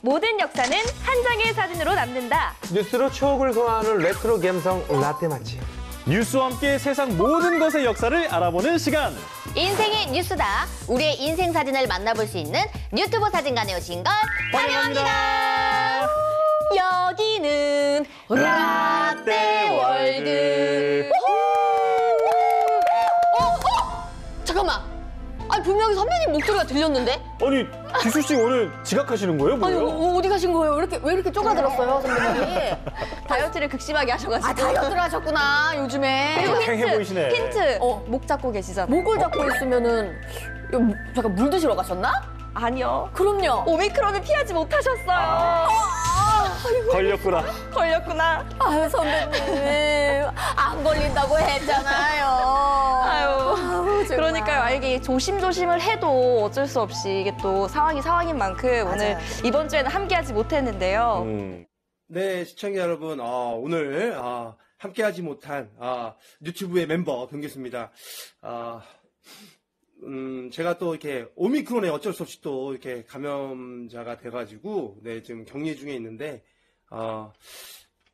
모든 역사는 한 장의 사진으로 남는다. 뉴스로 추억을 소환하는 레트로 감성 라떼 맛집. 뉴스와 함께 세상 모든 것의 역사를 알아보는 시간. 인생이 뉴스다. 우리의 인생 사진을 만나볼 수 있는 유튜브 사진관에 오신 걸 환영합니다. 여기는 라떼월드. 잠깐만. 아니 분명히 선배님 목소리가 들렸는데? 아니, 기수 씨 오늘 지각하시는 거예요? 아니 뭐예요? 어디 가신 거예요? 왜 이렇게 쪼그라들었어요, 선배님이? 다이어트를 극심하게 하셔가지고. 아 다이어트를 하셨구나 요즘에. 그리고 팽해 보이시네. 힌트. 목 잡고 계시잖아요. 목을 잡고 있으면은 잠깐 물 드시러 가셨나? 아니요. 그럼요. 오미크론을 피하지 못하셨어요. 걸렸구나. 걸렸구나. 아유 선배님 안 걸린다고 했잖아요. 아유, 정말. 그러니까요. 이게 조심조심을 해도 어쩔 수 없이 이게 또 상황인 만큼 맞아요. 오늘 이번 주에는 함께하지 못했는데요. 네, 시청자 여러분, 오늘 함께하지 못한 유튜브의 멤버 변기수입니다. 제가 또 이렇게 오미크론에 어쩔 수 없이 또 이렇게 감염자가 돼가지고 네 지금 격리 중에 있는데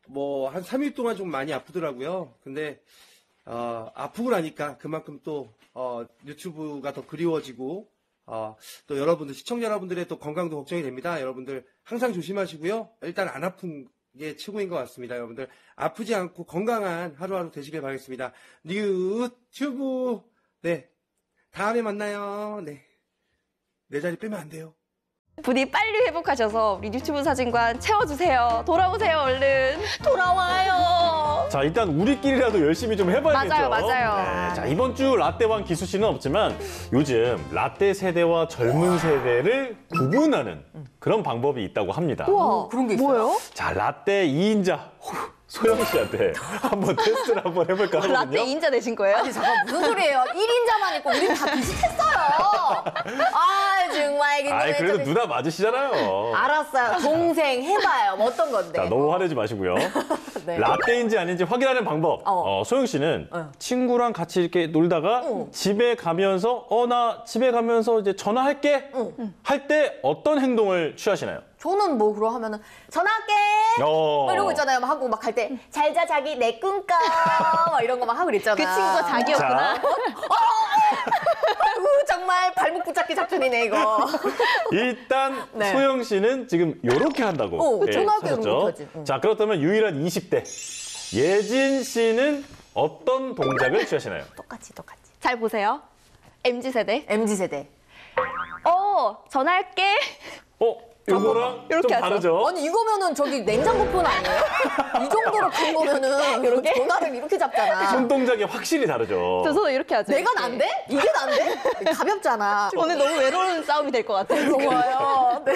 뭐 한 3일 동안 좀 많이 아프더라고요. 근데 아프고 나니까 그만큼 또 유튜브가 더 그리워지고 또 여러분들 시청자 여러분들의 또 건강도 걱정이 됩니다. 여러분들 항상 조심하시고요. 일단 안 아픈 게 최고인 것 같습니다. 여러분들 아프지 않고 건강한 하루하루 되시길 바라겠습니다. 유튜브 네 다음에 만나요. 네 내 자리 빼면 안 돼요. 부디 빨리 회복하셔서 우리 유튜브 사진관 채워주세요. 돌아오세요, 얼른. 돌아와요. 자, 일단 우리끼리라도 열심히 좀 해봐야겠죠. 맞아요. 네, 자, 이번 주 라떼왕 기수 씨는 없지만 요즘 라떼 세대와 젊은 세대를 구분하는 그런 방법이 있다고 합니다. 우와, 그런 게 있어요? 뭐예요? 자, 라떼 2인자 소영 씨한테 한번 테스트를 한번 해볼까 하거든요. 라떼 인자 되신 거예요? 아니 잠깐 무슨 소리예요? 1인자만 있고 우린 다 비슷했어요. 아 정말 아이, 그래도 누나 맞으시잖아요. 알았어요. 동생 해봐요. 뭐 어떤 건데? 자, 너무 화내지 마시고요. 네. 라떼인지 아닌지 확인하는 방법. 소영 씨는 친구랑 같이 이렇게 놀다가 집에 가면서 나 집에 가면서 이제 전화할게 할 때 어떤 행동을 취하시나요? 저는 뭐 그러 하면은 전화할게. 뭐 이런 거 있잖아요. 막 하고 막 갈 때 잘 자 자기 내 꿈꿔 막 이런 거 막 하고 그랬잖아. 그 친구가 자기였구나. 아이고 정말 발목 붙잡기 작전이네 이거. 일단 네. 소영 씨는 지금 요렇게 한다고 전화하게 하셨죠? 이렇게 하지. 자, 그렇다면 유일한 20대 예진 씨는 어떤 동작을 취하시나요? 똑같이. 잘 보세요. MZ세대. MZ세대. 전화할게. 요거랑 좀 이렇게 하죠. 다르죠? 아니 이거면은 저기 냉장고 폰 아니에요? 이 정도로 큰 거면은 이렇게? 전화를 이렇게 잡잖아. 손동작이 확실히 다르죠? 저도 이렇게 하죠. 내가 이렇게. 난데? 이게 난데? 가볍잖아. 오늘 너무 외로운 싸움이 될 것 같아요. 좋아요. 네.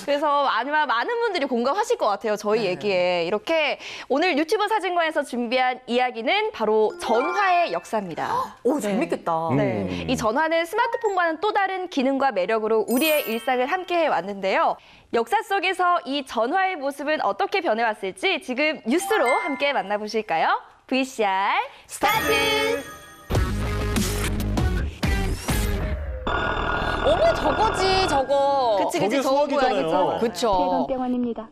그래서 아마 많은 분들이 공감하실 것 같아요. 저희 얘기에. 이렇게 오늘 유튜브 사진관에서 준비한 이야기는 바로 전화의 역사입니다. 오 재밌겠다. 네. 이 전화는 스마트폰과는 또 다른 기능과 매력으로 우리의 일상을 함께해 왔는데요. 역사 속에서 이 전화의 모습은 어떻게 변해왔을지 지금 뉴스로 함께 만나보실까요? VCR 스타트! 어머 저거지 저거. 그치, 저게 저거 수학이잖아요. 보야겠죠. 그쵸. 재건병원입니다.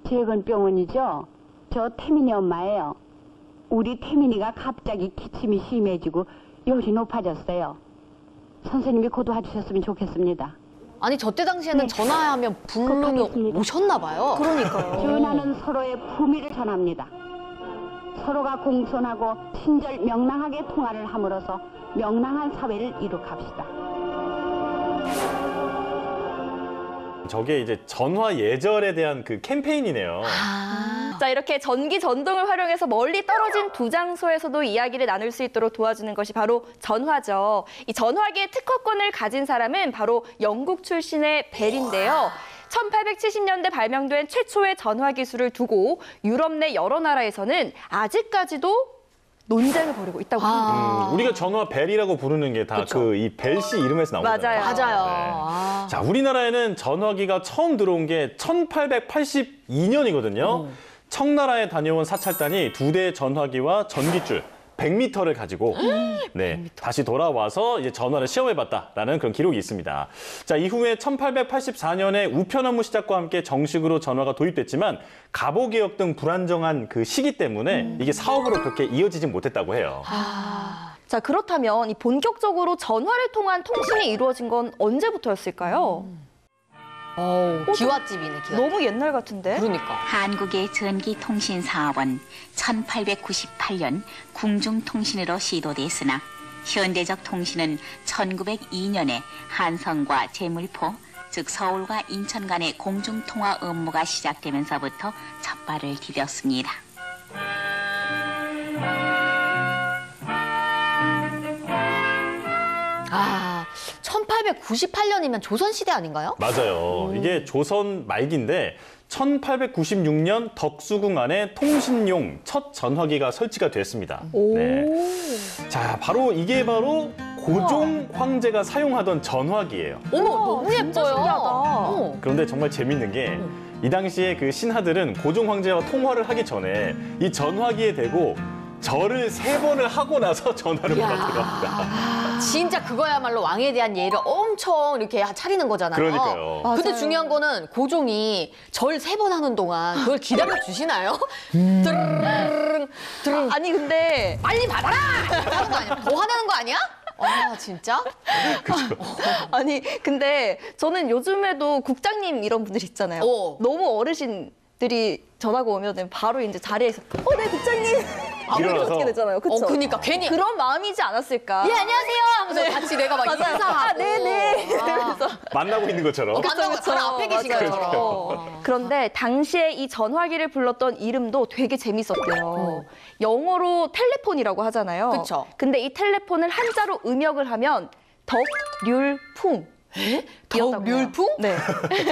재건병원이죠? 저 태민이 엄마예요. 우리 태민이가 갑자기 기침이 심해지고 열이 높아졌어요. 선생님이 고도와주셨으면 좋겠습니다. 아니 저 때 당시에는 네. 전화하면 부르면 부탁드립니다. 오셨나 봐요. 그러니까요. 전하는 서로의 품위를 전합니다. 서로가 공손하고 친절 명랑하게 통화를 함으로써 명랑한 사회를 이룩합시다. 저게 이제 전화 예절에 대한 그 캠페인이네요. 자, 이렇게 전기 전동을 활용해서 멀리 떨어진 두 장소에서도 이야기를 나눌 수 있도록 도와주는 것이 바로 전화죠. 이 전화기의 특허권을 가진 사람은 바로 영국 출신의 벨인데요. 1870년대 발명된 최초의 전화 기술을 두고 유럽 내 여러 나라에서는 아직까지도 논쟁을 벌이고 있다고 합니다. 우리가 전화 벨이라고 부르는 게 다 그 이 벨 씨 이름에서 나온 거잖아요. 맞아요. 자, 우리나라에는 전화기가 처음 들어온 게 1882년이거든요. 청나라에 다녀온 사찰단이 2대의 전화기와 전깃줄, 100m를 가지고 네, 다시 돌아와서 이제 전화를 시험해봤다라는 그런 기록이 있습니다. 자, 이후에 1884년에 우편 업무 시작과 함께 정식으로 전화가 도입됐지만 가보개혁 등 불안정한 그 시기 때문에 이게 사업으로 그렇게 이어지지 못했다고 해요. 자, 그렇다면 이 본격적으로 전화를 통한 통신이 이루어진 건 언제부터였을까요? 기와집이네, 기와집. 너무 옛날 같은데? 그러니까. 한국의 전기통신사업은 1898년 궁중통신으로 시도됐으나 현대적 통신은 1902년에 한성과 제물포, 즉 서울과 인천 간의 공중통화 업무가 시작되면서부터 첫 발을 디뎠습니다. 아, 1898년이면 조선시대 아닌가요? 맞아요. 이게 조선 말기인데 1896년 덕수궁 안에 통신용 첫 전화기가 설치가 됐습니다. 네. 자, 바로 이게 바로 고종 황제가 사용하던 전화기예요. 어머, 너무 예뻐요. 신기하다. 그런데 정말 재밌는 게 이 당시에 그 신하들은 고종 황제와 통화를 하기 전에 이 전화기에 대고 절을 3번을 하고 나서 전화를 받았다고 합니다. 진짜 그거야말로 왕에 대한 예의를 엄청 이렇게 차리는 거잖아요. 그러니까요. 근데 맞아요. 중요한 거는 고종이 절 3번 하는 동안 그걸 기다려 주시나요? 드르릉, 드르릉. 아니, 근데 빨리 받아라! 하는 거 아니야? 더 화나는 거 아니야? 아, 진짜? 아니, 근데 저는 요즘에도 국장님 이런 분들 있잖아요. 너무 어르신들이 전화가 오면은 바로 이제 자리에서 네, 국장님. 일어나서. 어떻게 되잖아요. 그쵸? 그니까 괜히. 그런 마음이지 않았을까? 예, 안녕하세요! 하면서 같이 내가 막 맞아요. 인사하고. 네네. 만나고 있는 것처럼. 만나고 저랑 앞에 계신 맞아요. 것처럼. 그런데 당시에 이 전화기를 불렀던 이름도 되게 재밌었대요. 영어로 텔레폰이라고 하잖아요. 그쵸. 근데 이 텔레폰을 한자로 음역을 하면 덕률풍. 덕률풍? 네.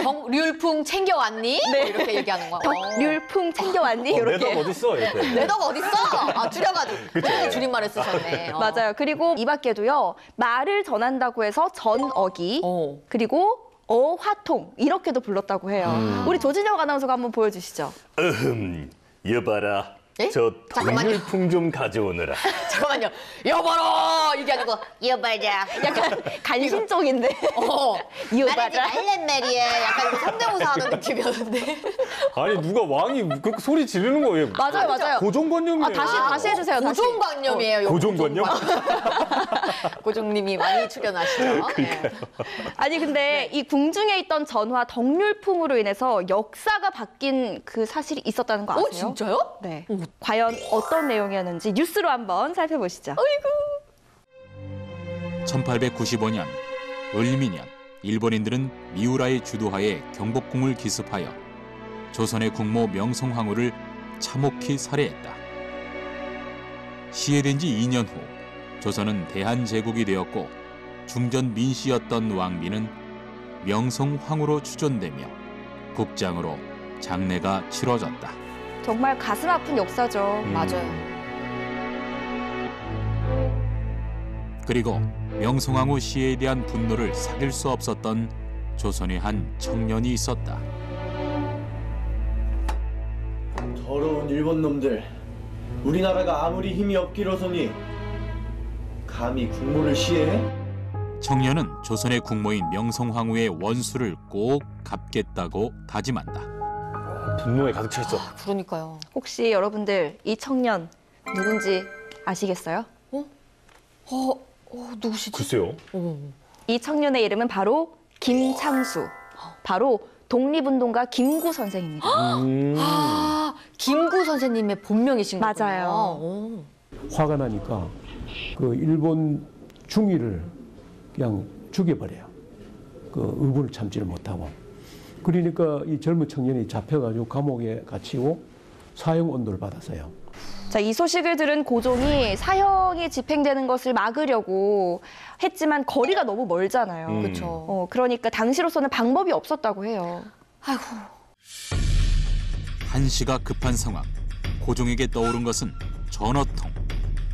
덕률풍 챙겨왔니? 뭐 이렇게 얘기하는 거야. 덕률풍 챙겨왔니? 내 이렇게. 덕 어딨어? 이렇게. 내 덕 어딨어? 아, 줄여가지고. 굉장히 줄임말을 쓰셨네. 맞아요. 그리고 이 밖에도요. 말을 전한다고 해서 전어기, 그리고 어화통 이렇게도 불렀다고 해요. 우리 조진혁 아나운서가 한번 보여주시죠. 여봐라. 예? 저 잠깐만요. 덕률풍 좀 가져오느라. 잠깐만요. 여봐라! 이게 아니고, 여봐라. 약간 간신적인데. 말하지 이어받아. 말란 말이야. 약간 이렇게 성대모사 하는 느낌이었는데. 아니 누가 왕이 그렇게 소리 지르는 거예요? 맞아요, 맞아요. 고종관념이에요. 아, 다시 해주세요. 다시. 고종관념이에요. 이거. 고종관념? 고종님이 많이 출연하시죠. 네. 아니 근데 이 궁중에 있던 전화 덕률풍으로 인해서 역사가 바뀐 그 사실이 있었다는 거 아세요? 진짜요? 네. 과연 어떤 내용이었는지 뉴스로 한번 살펴보시죠. 1895년 을미년 일본인들은 미우라의 주도하에 경복궁을 기습하여 조선의 국모 명성황후를 참혹히 살해했다. 시해된 지 2년 후 조선은 대한제국이 되었고 중전 민씨였던 왕비는 명성황후로 추존되며 국장으로 장례가 치러졌다. 정말 가슴 아픈 역사죠. 맞아요. 그리고 명성황후 시해에 대한 분노를 사귈 수 없었던 조선의 한 청년이 있었다. 더러운 일본 놈들. 우리나라가 아무리 힘이 없기로서니 감히 국모를 시해해? 청년은 조선의 국모인 명성황후의 원수를 꼭 갚겠다고 다짐한다. 분노에 가득 차 있어. 그러니까요. 혹시 여러분들 이 청년 누군지 아시겠어요? 누구시지? 글쎄요. 이 청년의 이름은 바로 김창수. 바로 독립운동가 김구 선생입니다. 아, 김구 선생님의 본명이신 거군요. 맞아요. 화가 나니까 그 일본 중위를 그냥 죽여버려요. 그 의분을 참지를 못하고. 그러니까 이 젊은 청년이 잡혀가지고 감옥에 갇히고 사형 언도를 받았어요. 자, 이 소식을 들은 고종이 사형이 집행되는 것을 막으려고 했지만 거리가 너무 멀잖아요. 그렇죠. 그러니까 당시로서는 방법이 없었다고 해요. 아이고. 한시가 급한 상황. 고종에게 떠오른 것은 전어통,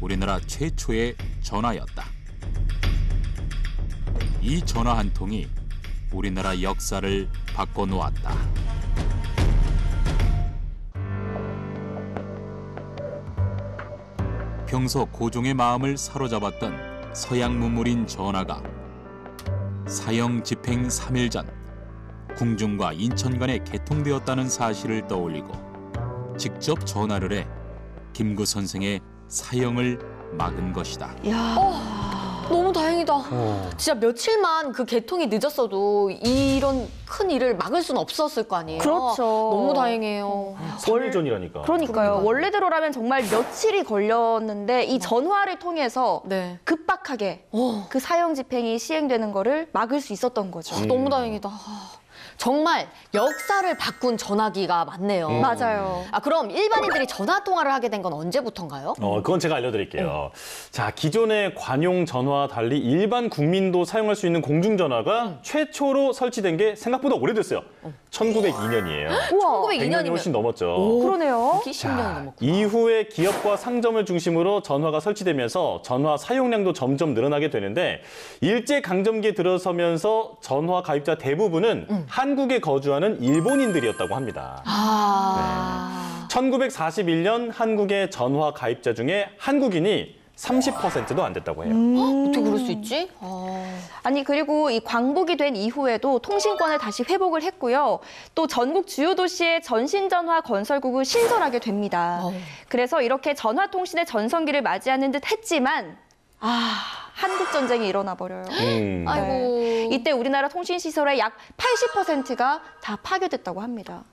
우리나라 최초의 전화였다. 이 전화 한 통이 우리나라 역사를 바꿔놓았다. 평소 고종의 마음을 사로잡았던 서양 문물인 전하가 사형 집행 3일 전 궁중과 인천 간에 개통되었다는 사실을 떠올리고 직접 전화를 해 김구 선생의 사형을 막은 것이다. 너무 다행이다. 진짜 며칠만 그 개통이 늦었어도 이런 큰 일을 막을 수는 없었을 거 아니에요. 그렇죠. 너무 다행이에요. 3일 전이라니까. 그러니까요. 원래대로라면 정말 며칠이 걸렸는데 이 전화를 통해서 네. 급박하게 그 사형 집행이 시행되는 거를 막을 수 있었던 거죠. 너무 다행이다. 정말 역사를 바꾼 전화기가 맞네요. 맞아요. 아, 그럼 일반인들이 전화 통화를 하게 된 건 언제부터인가요? 그건 제가 알려드릴게요. 자, 기존의 관용 전화와 달리 일반 국민도 사용할 수 있는 공중전화가 최초로 설치된 게 생각보다 오래됐어요. 1902년이에요. 우와. 100년이 훨씬 넘었죠. 그러네요. 10년이 넘었구나. 이후에 기업과 상점을 중심으로 전화가 설치되면서 전화 사용량도 점점 늘어나게 되는데 일제강점기에 들어서면서 전화 가입자 대부분은 한국에 거주하는 일본인들이었다고 합니다. 1941년 한국의 전화 가입자 중에 한국인이 30%도 안 됐다고 해요. 어떻게 그럴 수 있지? 아니 그리고 이 광복이 된 이후에도 통신권을 다시 회복을 했고요. 또 전국 주요 도시에 전신전화 건설국을 신설하게 됩니다. 그래서 이렇게 전화통신의 전성기를 맞이하는 듯 했지만 한국 전쟁이 일어나 버려요. 아이고. 이때 우리나라 통신 시설의 약 80%가 다 파괴됐다고 합니다.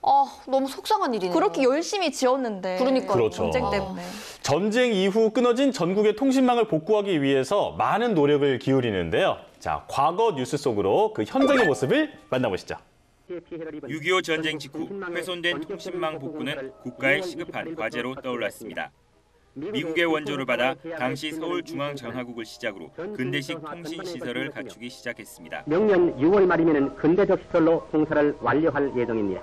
너무 속상한 일이네요. 그렇게 열심히 지었는데. 그러니까요. 그렇죠. 전쟁 때문에. 전쟁 이후 끊어진 전국의 통신망을 복구하기 위해서 많은 노력을 기울이는데요. 자, 과거 뉴스 속으로 그 현장의 모습을 만나보시죠. 6.25 전쟁 직후 훼손된 통신망 복구는 국가의 시급한 과제로 떠올랐습니다. 미국의 원조를 받아 당시 서울중앙전화국을 시작으로 근대식 통신시설을 갖추기 시작했습니다. 명년 6월 말이면 근대적 시설로 공사를 완료할 예정입니다.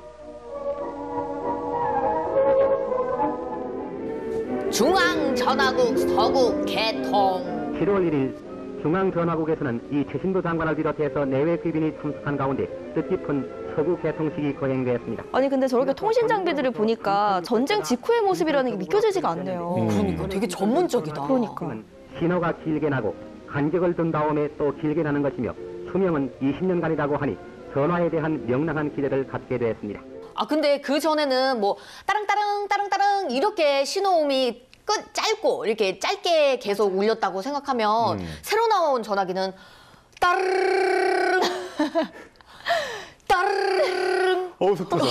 중앙전화국 서국 개통. 7월 1일 중앙전화국에서는 이 최신도 장관을 비롯해서 내외 귀빈이 참석한 가운데 뜻깊은 서구 개통식이 거행되었습니다. 아니 근데 저렇게 통신 장비들을 보니까 전쟁 직후의 모습이라는 게 믿겨지지가 않네요. 그러니까 되게 전문적이다. 그러니까. 신호가 길게 나고 간격을 둔 다음에 또 길게 나는 것이며 수명은 20년간이라고 하니 전화에 대한 명랑한 기대를 갖게 되었습니다. 근데 그 전에는 뭐 따릉따릉 따릉따릉 이렇게 신호음이 짧고 이렇게 짧게 계속 울렸다고 생각하면 새로 나온 전화기는 따르릉 따르릉 속 터져.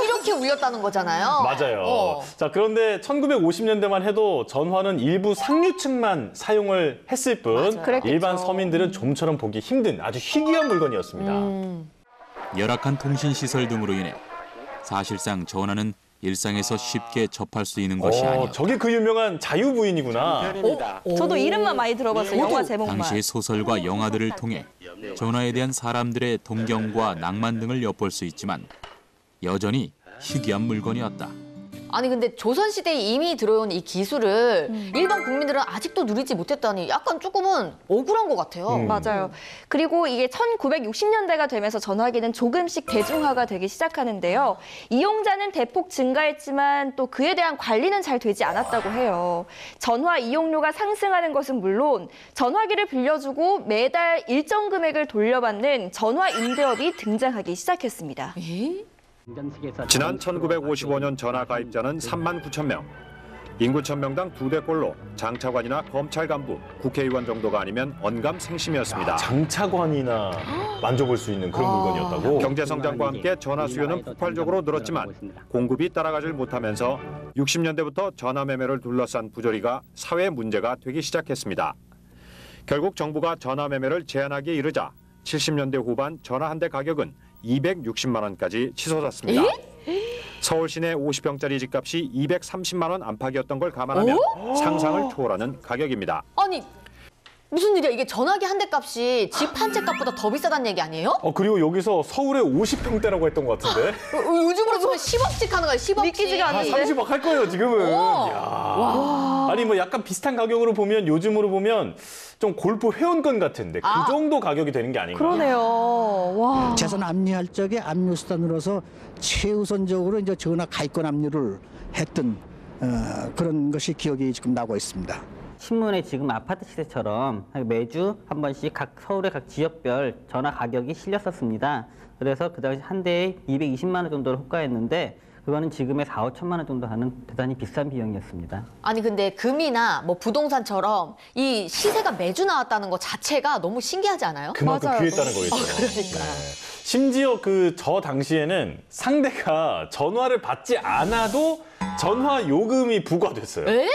이렇게 울렸다는 거잖아요. 맞아요. 자, 그런데 1950년대만 해도 전화는 일부 상류층만 사용을 했을 뿐 일반 서민들은 좀처럼 보기 힘든 아주 희귀한 물건이었습니다. 열악한 통신시설 등으로 인해 사실상 전화는 일상에서 쉽게 접할 수 있는 것이 아니었다. 저게 그 유명한 자유부인이구나. 저도 이름만 많이 들어봤어요. 영화 제목만. 당시의 소설과 영화들을 통해 전화에 대한 사람들의 동경과 낭만 등을 엿볼 수 있지만 여전히 희귀한 물건이었다. 아니 근데 조선시대에 이미 들어온 이 기술을 일반 국민들은 아직도 누리지 못했다니 약간 조금은 억울한 것 같아요. 맞아요. 그리고 이게 1960년대가 되면서 전화기는 조금씩 대중화가 되기 시작하는데요. 이용자는 대폭 증가했지만 또 그에 대한 관리는 잘 되지 않았다고 해요. 전화 이용료가 상승하는 것은 물론 전화기를 빌려주고 매달 일정 금액을 돌려받는 전화 임대업이 등장하기 시작했습니다. 지난 1955년 전화 가입자는 3만 9천 명. 인구 1000명당 2대꼴로 장차관이나 검찰 간부, 국회의원 정도가 아니면 언감생심이었습니다. 장차관이나 만져볼 수 있는 그런 물건이었다고? 경제 성장과 함께 전화 수요는 폭발적으로 늘었지만 공급이 따라가질 못하면서 60년대부터 전화 매매를 둘러싼 부조리가 사회 문제가 되기 시작했습니다. 결국 정부가 전화 매매를 제한하기에 이르자 70년대 후반 전화 한 대 가격은 260만 원까지 치솟았습니다. 서울 시내 50평짜리 집값이 230만 원 안팎이었던 걸 감안하면 상상을 초월하는 가격입니다. 아니 무슨 일이야? 이게 전화기 한 대 값이 집 한 채 값보다 더 비싸다는 얘기 아니에요? 그리고 여기서 서울에 50평대라고 했던 것 같은데? 요즘으로 치면 10억씩 하는 거야, 10억씩. 믿기지가 않는데. 30억 할 거예요, 지금은. 아니, 뭐 약간 비슷한 가격으로 보면, 요즘으로 보면 좀 골프 회원권 같은데 그 정도 가격이 되는 게 아닌가. 그러네요. 와. 재산 압류할 적에 압류수단으로서 최우선적으로 이제 전화 가입권 압류를 했던 그런 것이 기억이 지금 나고 있습니다. 신문에 지금 아파트 시세처럼 매주 한 번씩 서울의 각 지역별 전화 가격이 실렸었습니다. 그래서 그 당시 한 대에 220만 원 정도를 호가했는데 그거는 지금의 4, 5천만 원 정도 하는 대단히 비싼 비용이었습니다. 아니 근데 금이나 뭐 부동산처럼 이 시세가 매주 나왔다는 것 자체가 너무 신기하지 않아요? 그만큼 귀했다는 거겠죠. 그러니까. 심지어 저 당시에는 상대가 전화를 받지 않아도 전화 요금이 부과됐어요. 에?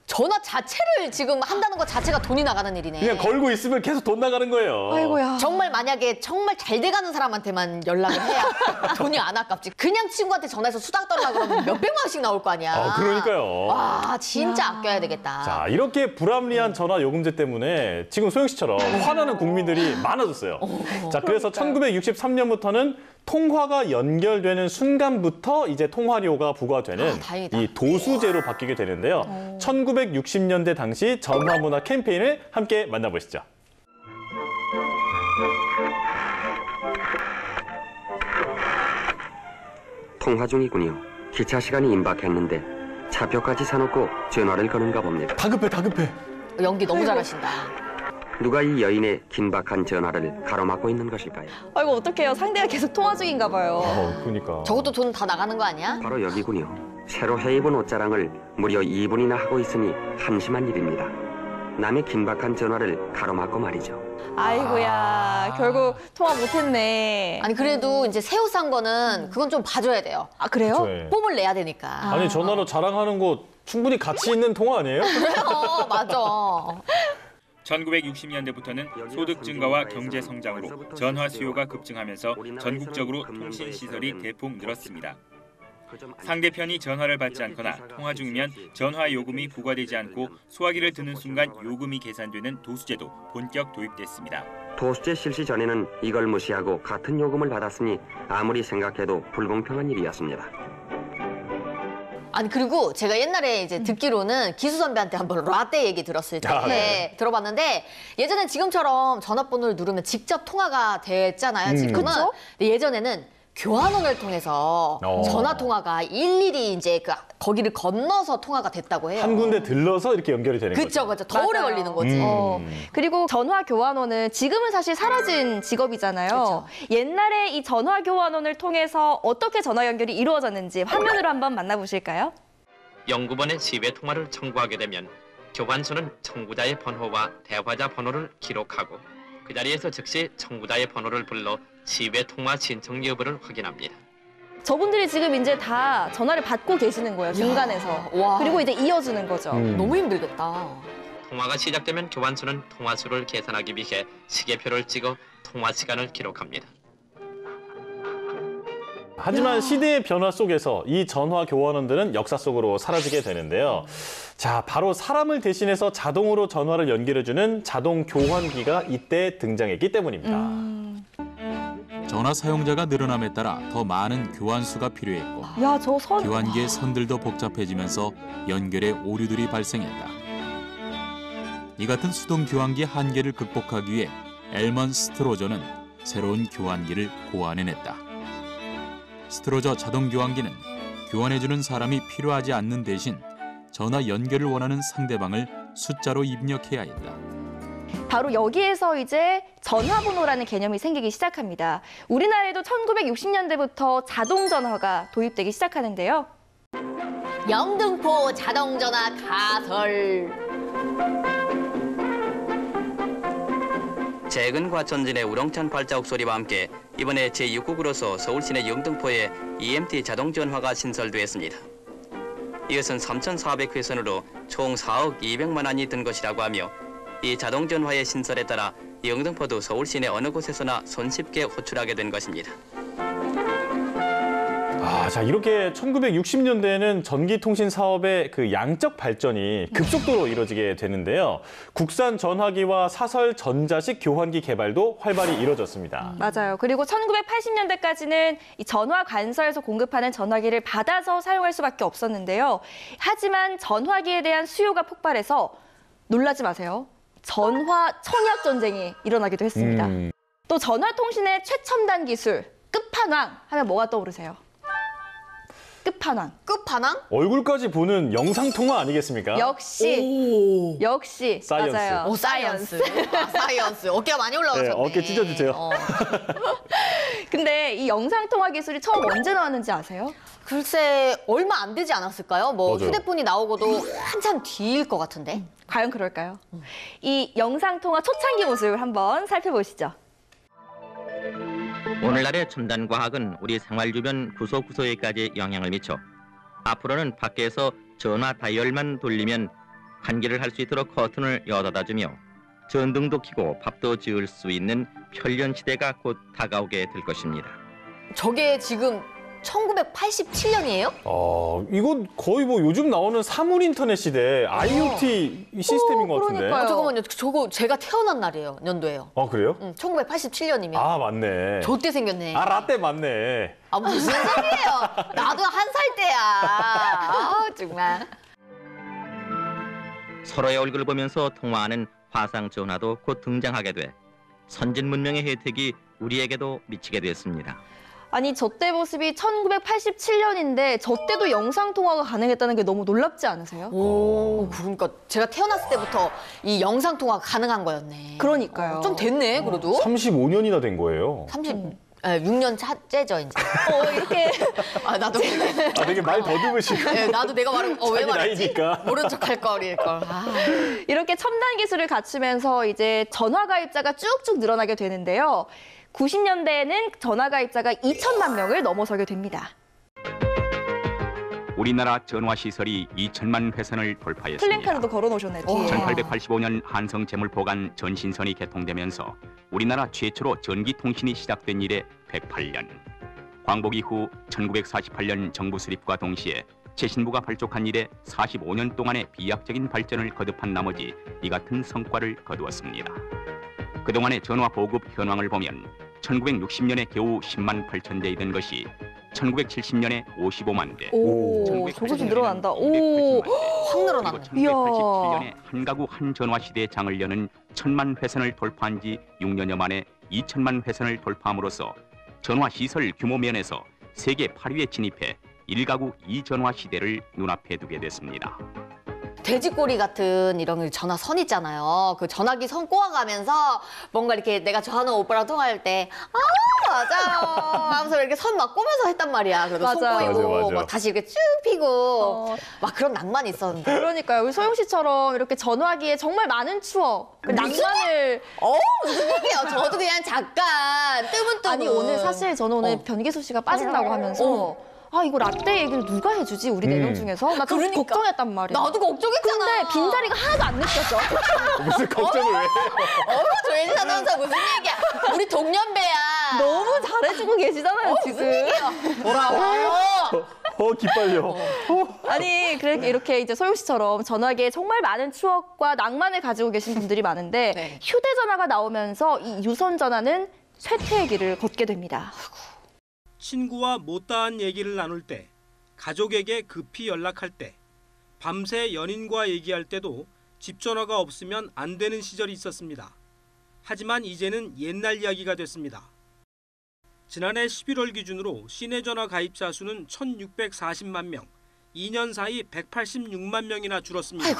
전화 자체를 지금 한다는 것 자체가 돈이 나가는 일이네. 그냥 걸고 있으면 계속 돈 나가는 거예요. 아이고야. 정말 만약에 정말 잘 돼가는 사람한테만 연락을 해야 돈이 안 아깝지. 그냥 친구한테 전화해서 수당 떨라 그러면 몇백만 원씩 나올 거 아니야. 그러니까요. 와, 진짜 아껴야 되겠다. 자, 이렇게 불합리한 전화 요금제 때문에 지금 소영 씨처럼 화나는 국민들이 많아졌어요. 자, 그래서 1963년부터는 통화가 연결되는 순간부터 이제 통화료가 부과되는 이 도수제로 바뀌게 되는데요. 1960년대 당시 전화문화 캠페인을 함께 만나보시죠. 통화 중이군요. 기차 시간이 임박했는데 차표까지 사놓고 전화를 거는가 봅니다. 다급해. 연기 너무 잘하신다. 누가 이 여인의 긴박한 전화를 가로막고 있는 것일까요? 아이고 어떡해요. 상대가 계속 통화 중인가 봐요. 그러니까. 저것도 돈 다 나가는 거 아니야? 바로 여기군요. 새로 해입은 옷자랑을 무려 2분이나 하고 있으니 한심한 일입니다. 남의 긴박한 전화를 가로막고 말이죠. 아이고야. 결국 통화 못했네. 아니 그래도 이제 새 옷 산 거는 그건 좀 봐줘야 돼요. 아 그래요? 그쵸. 뽐을 내야 되니까. 아니 전화로 자랑하는 거 충분히 가치 있는 통화 아니에요? 그래요. 맞아. 1960년대부터는 소득 증가와 경제 성장으로 전화 수요가 급증하면서 전국적으로 통신 시설이 대폭 늘었습니다. 상대편이 전화를 받지 않거나 통화 중이면 전화 요금이 부과되지 않고 소화기를 드는 순간 요금이 계산되는 도수제도 본격 도입됐습니다. 도수제 실시 전에는 이걸 무시하고 같은 요금을 받았으니 아무리 생각해도 불공평한 일이었습니다. 아니 그리고 제가 옛날에 이제 듣기로는 기수 선배한테 한번 라떼 얘기 들었을 때 들어봤는데 예전엔 지금처럼 전화번호를 누르면 직접 통화가 됐잖아요. 지금은. 근데 예전에는 교환원을 통해서 전화 통화가 일일이 이제 거기를 건너서 통화가 됐다고 해요. 한 군데 들러서 이렇게 연결이 되는 거죠. 그렇죠. 더 오래 걸리는 거지. 그리고 전화 교환원은 지금은 사실 사라진 직업이잖아요. 그쵸. 옛날에 이 전화 교환원을 통해서 어떻게 전화 연결이 이루어졌는지 화면으로 한번 만나보실까요? 영구번의 시외 통화를 청구하게 되면 교환소는 청구자의 번호와 대화자 번호를 기록하고 그 자리에서 즉시 청구자의 번호를 불러 시외 통화 신청 여부를 확인합니다. 저분들이 지금 이제 다 전화를 받고 계시는 거예요, 중간에서. 와. 그리고 이제 이어주는 거죠. 너무 힘들겠다. 통화가 시작되면 교환소는 통화수를 계산하기 위해 시계표를 찍어 통화 시간을 기록합니다. 하지만 시대의 변화 속에서 이 전화 교환원들은 역사 속으로 사라지게 되는데요. 자, 바로 사람을 대신해서 자동으로 전화를 연결해주는 자동 교환기가 이때 등장했기 때문입니다. 전화 사용자가 늘어남에 따라 더 많은 교환수가 필요했고 야, 저 선. 교환기의 선들도 복잡해지면서 연결에 오류들이 발생했다. 이 같은 수동 교환기의 한계를 극복하기 위해 엘먼 스트로저는 새로운 교환기를 고안해냈다. 스트로저 자동 교환기는 교환해주는 사람이 필요하지 않는 대신 전화 연결을 원하는 상대방을 숫자로 입력해야 했다. 바로 여기에서 이제 전화번호라는 개념이 생기기 시작합니다. 우리나라에도 1960년대부터 자동전화가 도입되기 시작하는데요. 영등포 자동전화 가설. 최근과 전진의 우렁찬 발자국 소리와 함께 이번에 제6국으로서 서울 시내 영등포에 EMT 자동전화가 신설되었습니다. 이것은 3,400회선으로 총 4억 200만 원이 든 것이라고 하며 이 자동전화의 신설에 따라 영등포도 서울 시내 어느 곳에서나 손쉽게 호출하게 된 것입니다. 자, 이렇게 1960년대에는 전기통신 사업의 그 양적 발전이 급속도로 이루어지게 되는데요. 국산 전화기와 사설 전자식 교환기 개발도 활발히 이루어졌습니다. 맞아요. 그리고 1980년대까지는 이 전화 관서에서 공급하는 전화기를 받아서 사용할 수밖에 없었는데요. 하지만 전화기에 대한 수요가 폭발해서 놀라지 마세요. 전화 청약 전쟁이 일어나기도 했습니다. 또 전화통신의 최첨단 기술, 끝판왕 하면 뭐가 떠오르세요? 끝판왕. 끝판왕? 얼굴까지 보는 영상통화 아니겠습니까? 역시 사이언스. 맞아요. 오, 사이언스. 사이언스. 어깨가 많이 올라가셨네. 네, 어깨 찢어주세요. 근데 이 영상통화 기술이 처음 언제 나왔는지 아세요? 글쎄 얼마 안 되지 않았을까요? 뭐 맞아요. 휴대폰이 나오고도 한참 뒤일 것 같은데. 과연 그럴까요? 이 영상통화 초창기 모습을 한번 살펴보시죠. 오늘날의 첨단 과학은 우리 생활 주변 구석구석에까지 영향을 미쳐 앞으로는 밖에서 전화 다이얼만 돌리면 환기를 할 수 있도록 커튼을 여닫아주며 전등도 켜고 밥도 지을 수 있는 편리한 시대가 곧 다가오게 될 것입니다. 저게 지금 1987년이에요? 이건 거의 뭐 요즘 나오는 사물 인터넷 시대 IoT 시스템인 것 같은데. 잠깐만요. 저거 제가 태어난 날이에요. 연도예요. 그래요? 1987년이면. 아, 맞네. 저때 생겼네. 아, 라떼 맞네. 아, 무슨 소리예요? 나도 1살 때야. 아, 정말. 서로의 얼굴을 보면서 통화하는 화상 전화도 곧 등장하게 돼 선진 문명의 혜택이 우리에게도 미치게 됐습니다. 아니 저 때 모습이 1987년인데 저 때도 영상통화가 가능했다는 게 너무 놀랍지 않으세요? 오, 그러니까 제가 태어났을 때부터 이 영상통화가 가능한 거였네. 그러니까요. 좀 됐네, 그래도. 35년이나 된 거예요. 6년 차째죠, 이제. 이렇게. 아, 나도. 되게 말 더듬으시고. 네, 나도 내가 말을, 왜 자기 말했지? 나이니까. 모른 척 할 걸, 이럴 걸. 이렇게 첨단 기술을 갖추면서 이제 전화 가입자가 쭉쭉 늘어나게 되는데요. 90년대에는 전화 가입자가 2천만 명을 넘어서게 됩니다. 우리나라 전화 시설이 2천만 회선을 돌파했습니다. 플랜카드도 걸어놓으셨네, 뒤에. 1885년 한성 재물포간 전신선이 개통되면서 우리나라 최초로 전기통신이 시작된 이래 108년. 광복 이후 1948년 정부 수립과 동시에 최신부가 발족한 이래 45년 동안의 비약적인 발전을 거듭한 나머지 이 같은 성과를 거두었습니다. 그동안의 전화 보급 현황을 보면 1960년에 겨우 10만 8천 대이던 것이 1970년에 55만 대. 오, 저거 좀 늘어난다. 오, 확 늘어났네. 1987년에 한 가구 한 전화 시대의 장을 여는 1000만 회선을 돌파한 지 6년여 만에 2000만 회선을 돌파함으로써 전화 시설 규모 면에서 세계 8위에 진입해 1가구 2전화 시대를 눈앞에 두게 됐습니다. 돼지꼬리 같은 이런 전화선 있잖아요. 그 전화기 선 꼬아가면서 뭔가 이렇게 내가 좋아하는 오빠랑 통화할 때 맞아요 하면서 이렇게 선 막 꼬면서 했단 말이야. 그래도 손 맞아. 꼬이고 맞아. 막 다시 이렇게 쭉 피고 막 그런 낭만이 있었는데. 그러니까요. 우리 소영 씨처럼 이렇게 전화기에 정말 많은 추억, 그 낭만을. 무슨 얘기예요? 저도 그냥 잠깐 뜨문뜨문. 아니 오늘 사실 저는 오늘 변기수 씨가 빠진다고 하면서 이거 라떼 얘기를 누가 해주지? 우리 4명 중에서? 나 좀 걱정했단 말이야. 나도 걱정했잖아. 근데 빈자리가 하나도 안 느껴져. 무슨 걱정을 왜 해요? 조혜진 아나운서 무슨 얘기야? 우리 동년배야. 너무 잘해주고 계시잖아요, 지금. 무슨 얘기야? 돌아와요. 기빨려. 아니, 이렇게 이제 소영 씨처럼 전화기에 정말 많은 추억과 낭만을 가지고 계신 분들이 많은데 휴대전화가 나오면서 이 유선전화는 쇠퇴의 길을 걷게 됩니다. 친구와 못다한 얘기를 나눌 때, 가족에게 급히 연락할 때, 밤새 연인과 얘기할 때도 집전화가 없으면 안 되는 시절이 있었습니다. 하지만 이제는 옛날 이야기가 됐습니다. 지난해 11월 기준으로 시내전화 가입자 수는 1,640만 명, 2년 사이 186만 명이나 줄었습니다.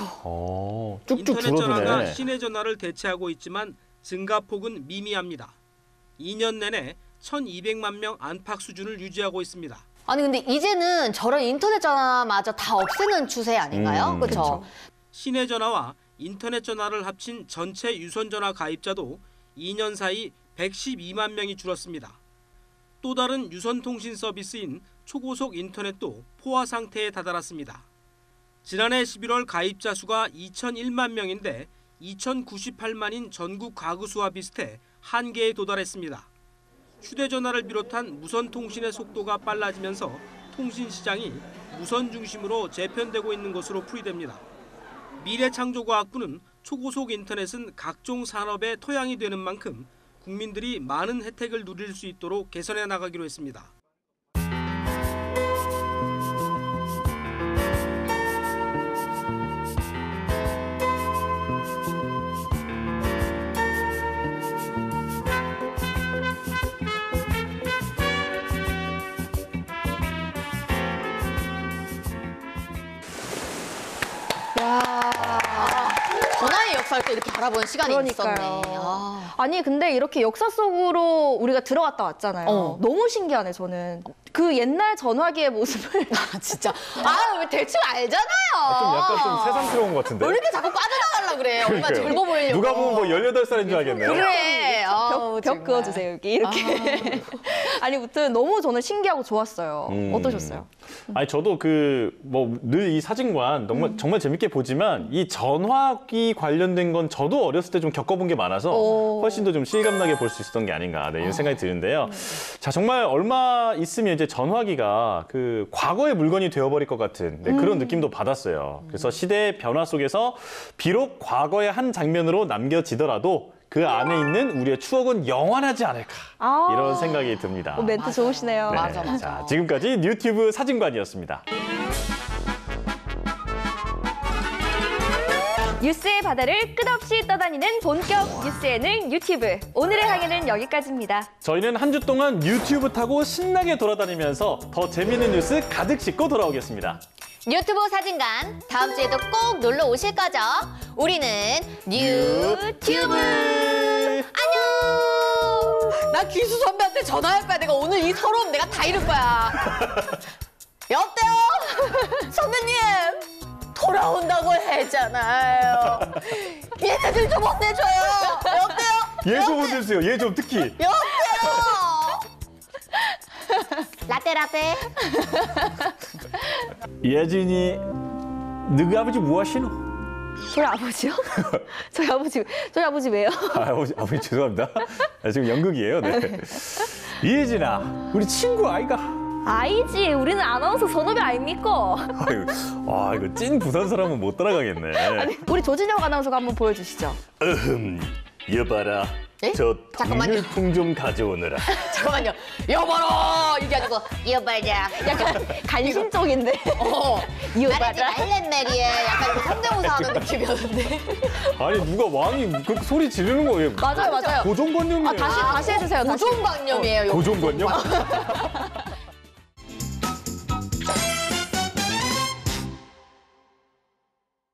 쭉쭉 인터넷 전화가 줄어드네. 시내전화를 대체하고 있지만 증가폭은 미미합니다. 2년 내내 1,200만 명 안팎 수준을 유지하고 있습니다. 아니 근데 이제는 저런 인터넷 전화마저 다 없애는 추세 아닌가요? 그렇죠? 시내 전화와 인터넷 전화를 합친 전체 유선 전화 가입자도 2년 사이 112만 명이 줄었습니다. 또 다른 유선 통신 서비스인 초고속 인터넷도 포화 상태에 다다랐습니다. 지난해 11월 가입자 수가 2,001만 명인데 2,098만인 전국 가구 수와 비슷해 한계에 도달했습니다. 휴대전화를 비롯한 무선 통신의 속도가 빨라지면서 통신 시장이 무선 중심으로 재편되고 있는 것으로 풀이됩니다. 미래창조과학부는 초고속 인터넷은 각종 산업의 토양이 되는 만큼 국민들이 많은 혜택을 누릴 수 있도록 개선해 나가기로 했습니다. 역사를 또 이렇게 알아보는 시간이 그러니까요. 있었네. 아니 근데 이렇게 역사 속으로 우리가 들어갔다 왔잖아요. 너무 신기하네 저는. 그 옛날 전화기의 모습을 진짜 왜 대충 알잖아요. 좀 약간 좀 새삼스러운 것 같은데. 왜 이렇게 자꾸 빠져나가려고 그래. 얼마나 그러니까요. 젊어 보이려고. 누가 보면 뭐 18살인 줄 알겠네요. 그래. 벽 그어주세요 여기 이렇게. 아니 무튼 너무 저는 신기하고 좋았어요. 어떠셨어요? 아니 저도 그 뭐 늘 이 사진관 정말 재밌게 보지만 이 전화기 관련된 건 저도 어렸을 때 좀 겪어본 게 많아서 훨씬 더 좀 실감나게 볼 수 있었던 게 아닌가 이런 생각이 드는데요. 자 정말 얼마 있으면 이제 전화기가 그 과거의 물건이 되어버릴 것 같은 그런 느낌도 받았어요. 그래서 시대의 변화 속에서 비록 과거의 한 장면으로 남겨지더라도 그 안에 있는 우리의 추억은 영원하지 않을까 이런 생각이 듭니다. 멘트 좋으시네요. 네. 맞아. 자, 지금까지 뉴튜브 사진관이었습니다. 뉴스의 바다를 끝없이 떠다니는 본격 뉴스 예능 유튜브. 오늘의 항해는 여기까지입니다. 저희는 한 주 동안 유튜브 타고 신나게 돌아다니면서 더 재밌는 뉴스 가득 싣고 돌아오겠습니다. 유튜브 사진관 다음 주에도 꼭 놀러 오실 거죠? 우리는 뉴튜브. 안녕. 나 기수 선배한테 전화할 거야. 내가 오늘 이 서러움 내가 다 잃을 거야. 여보세요? 선배님 돌아온다고 했잖아요. 얘네들 좀 혼내줘요. 여보세요? 얘 좀 혼내주세요. 얘 좀 특히. 여보세요? 라떼. 예진이 너희 아버지 뭐 하시노? 저희 아버지요? 저희 아버지 왜요? 아버지 죄송합니다. 지금 연극이에요. 네. 예진아, 우리 친구 아이가? 아이지. 우리는 아나운서 선후배 아닙니까? 아유, 이거 찐 부산 사람은 못 따라가겠네. 아니, 우리 조진영 아나운서가 한번 보여주시죠. 여봐라. 저 통일풍 좀 가져오느라. 잠깐만요. 여봐라 이게 아니고 여봐라. 약간 간신 쪽인데. 말하지 말란 말이야. 약간 이거 성대모사 하는 느낌이었는데. 아니 누가 왕이 그 소리 지르는 거예요? 맞아요. 고정관념이에요. 다시 해주세요. 고정관념이에요. 고정관념?